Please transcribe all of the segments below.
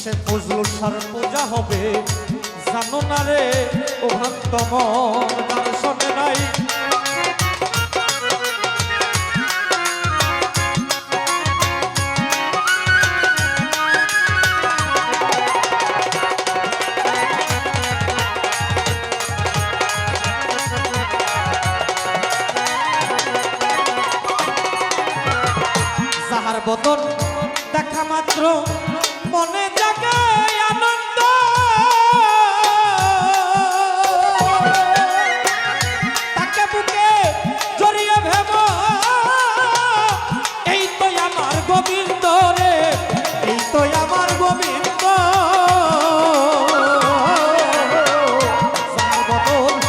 কিসে ফজলুল শাহর পূজা হবে জানো না রে ও ভক্ত মন গান শোনে নাই যাহার বদন দেখা মাত্র মনে জাগে আনন্দ তাকে বুকে জড়িয়ে ভেব এই তো আমার গোবিন্দ রে এই তো আমার গোবিন্দ যাহার বদন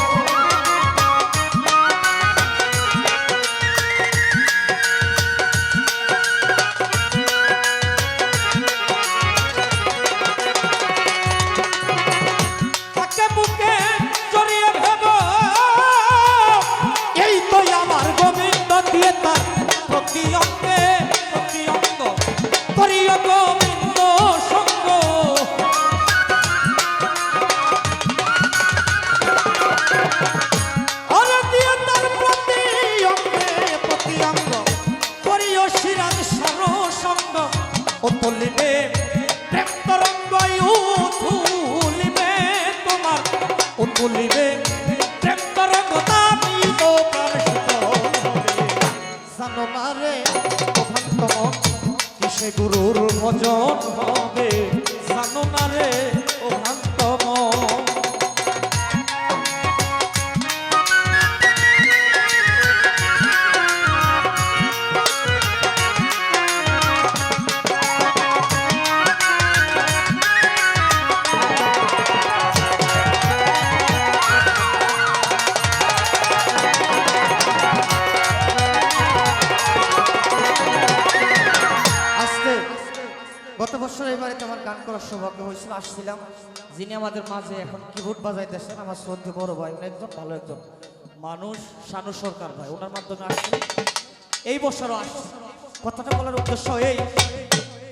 তুলিবে প্রেম তরঙ্গ তুলিবে তোমার তুলিবে প্রেম তরঙ্গ তামি তো জানো না রে ভক্ত মন কিসে গুরুর ভজন হবে জানো না রে ও ভক্ত মন গত বছর এবারে তোমার গান করার সৌভাগ্য হয়েছিল আসছিলাম যিনি আমাদের মাঝে এখন কিবোর্ড বাজাইতেছেন আমার শ্রদ্ধে বড় ভাই একজন ভালো একজন মানুষ শানু সরকার ভাই ওনার মাধ্যমে আসছে এই বছরও আসছে কথাটা বলার উদ্দেশ্য এই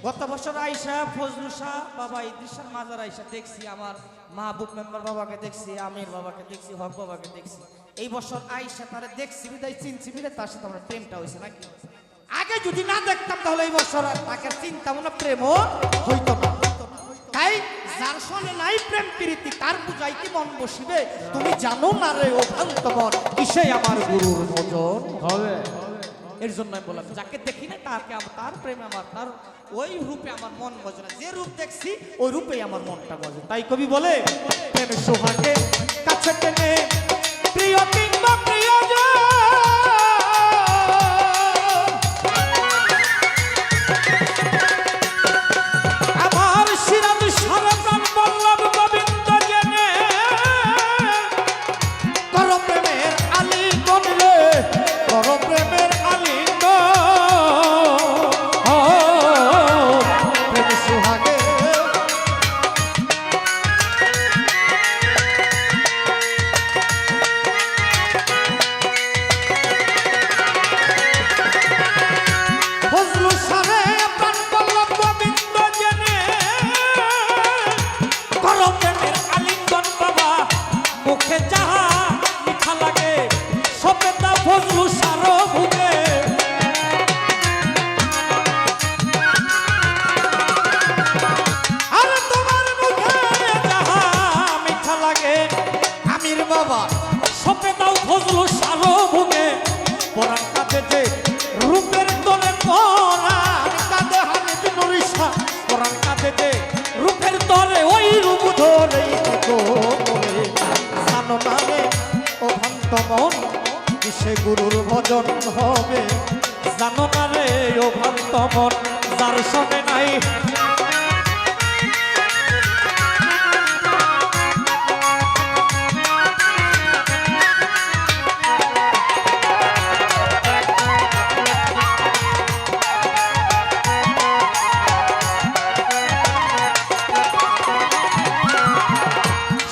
গত বছর আইসা ফজলুল শাহ বাবা ইদ্রিসার মাজার আইসা দেখছি আমার মাহবুব মেম্বার বাবাকে দেখছি আমির বাবাকে দেখছি হক বাবাকে দেখছি এই বছর আইসা তারা দেখছি বিদায় চিনছি বিদায় তার সাথে আমার প্রেমটা হয়েছে নাকি আগে যদি না দেখতাম তাহলে এই বছর তাকে চিন্তা মনে প্রেম হইতো না তাই যার সঙ্গে নাই প্রেম প্রীতি তার বুঝাই কি মন বসিবে তুমি জানো না রে ও ভক্ত মন কিসে আমার গুরুর ভজন হবে এর জন্য আমি বললাম যাকে দেখি না তাকে তার প্রেমে আমার তার ওই রূপে আমার মন বজে না যে রূপ দেখছি ওই রূপেই আমার মনটা বজে তাই কবি বলে প্রেম সোহাগে কাছে টেনে প্রিয় কিংবা প্রিয়জন কিসে গুরুর ভজন হবে জানো না রে ও ভক্ত মন যার সঙ্গে নাই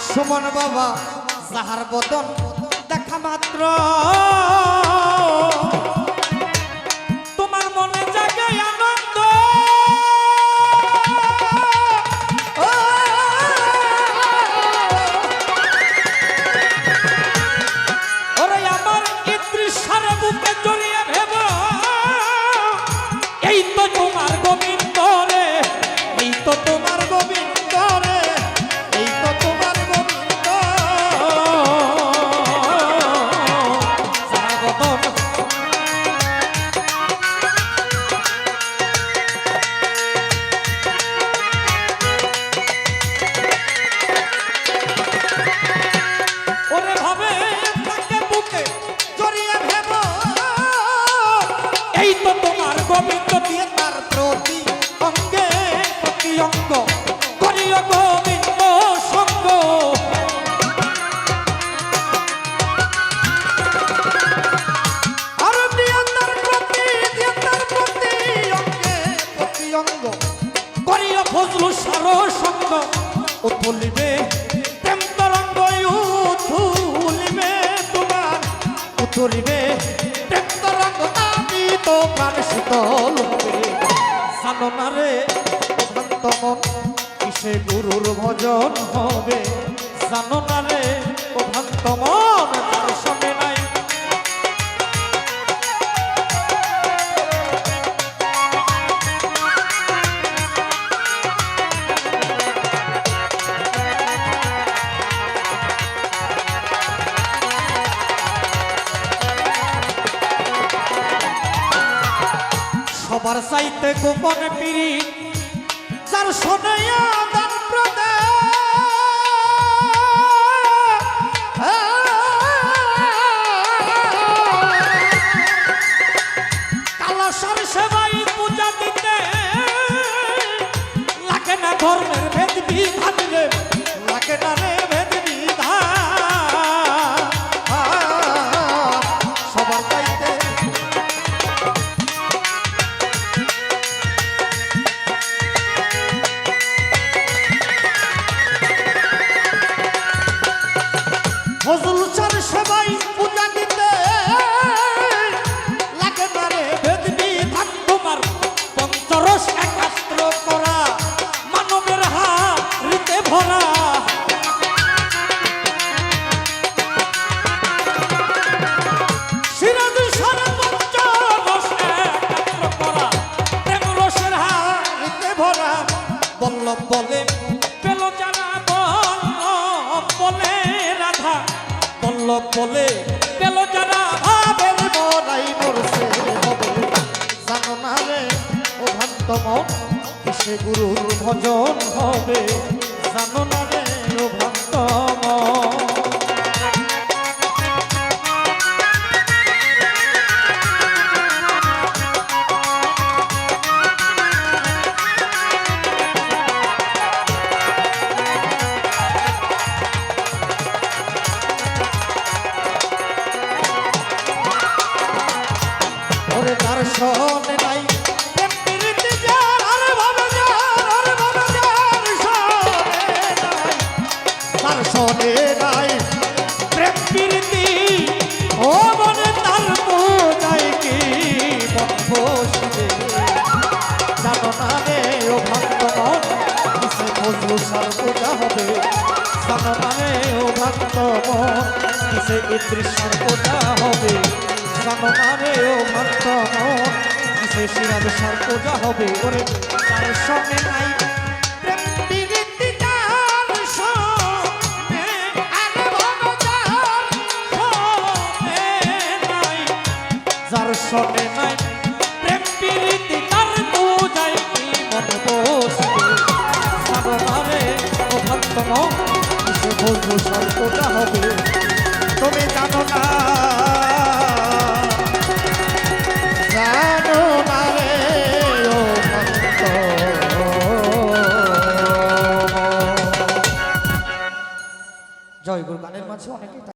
সুমন বাবা যাহার বদন দেখা মাত্র তোমার মনে জাগে আনন্দ অঙ্গ করিও গোবিন্দ সঙ্গ আর দিয়াতার প্রতি অঙ্গে প্রতি অঙ্গ করিও ফজলু সার সঙ্গ উথলিবে প্রেম তরঙ্গ উথলিবে তোমার উথলিবে প্রেম তরঙ্গ আমি তো প্রাণ শীতল জানো না রে ভ্রান্ত মন কিসে গুরুর ভজন হবে জানো না রে ও ভ্রান্ত মন তার শোনে নাই সবার চাইতে গোপন পিড়ি যার শোনে আদান প্রদান কালাসার সেবাই পূজা দিতে লাগে না ধর্মের ভেদ বিধান রে লাগে না রে ভেদ বিধান সবার চাইতে ফজল চার সবাই পূজা দিতে লাগে না রে ভেদ বিধান তোমার পঞ্চরস একাস্ত্র করা মানবের হাড়িতে ভরা সিরাজ সারা পঞ্চরস একাস্ত্র করা প্রেম রসের হাড়িতে ভরা বল্লভ বলে পেল যারা বল্লভ বলে রাধা বল্লভ বলে পেল যারা ভাবের বড়াই মরছে হবে জানো না রে ও ভ্রান্ত মন কিসে গুরুর ভজন হবে জানো না রে ও ভ্রান্ত মন ওরে তার শোনে নাই প্রেম প্রীতি যার আরে ভাবে যার আরে ভাবে যার শোনে নাই তার শোনে নাই প্রেম প্রীতি ও মনে তার পূজায় কি মন বসবে জানো না রে ও ভক্ত মন কিসে ফজলু সার পূজা হবে জানো না রে ও ভক্ত মন কিসে ইদ্রিস সার পূজা হবে জানো না রে ও ভক্ত মন কিসে সিরাজ সার পূজা হবে ওরে তার সঙ্গে নাই প্রেম প্রীতি যার সঙ্গে আরে ভাবে যার সঙ্গে নাই যার সঙ্গে নাই প্রেম প্রীতি তার পূজায় কি মন বসবে জানো না রে ও ভক্ত মন কিসে ফজলু সার পূজা হবে তুমি জানো না জানো না রে ও ভক্ত জয় গুরু গানের মাঝে অনেকেই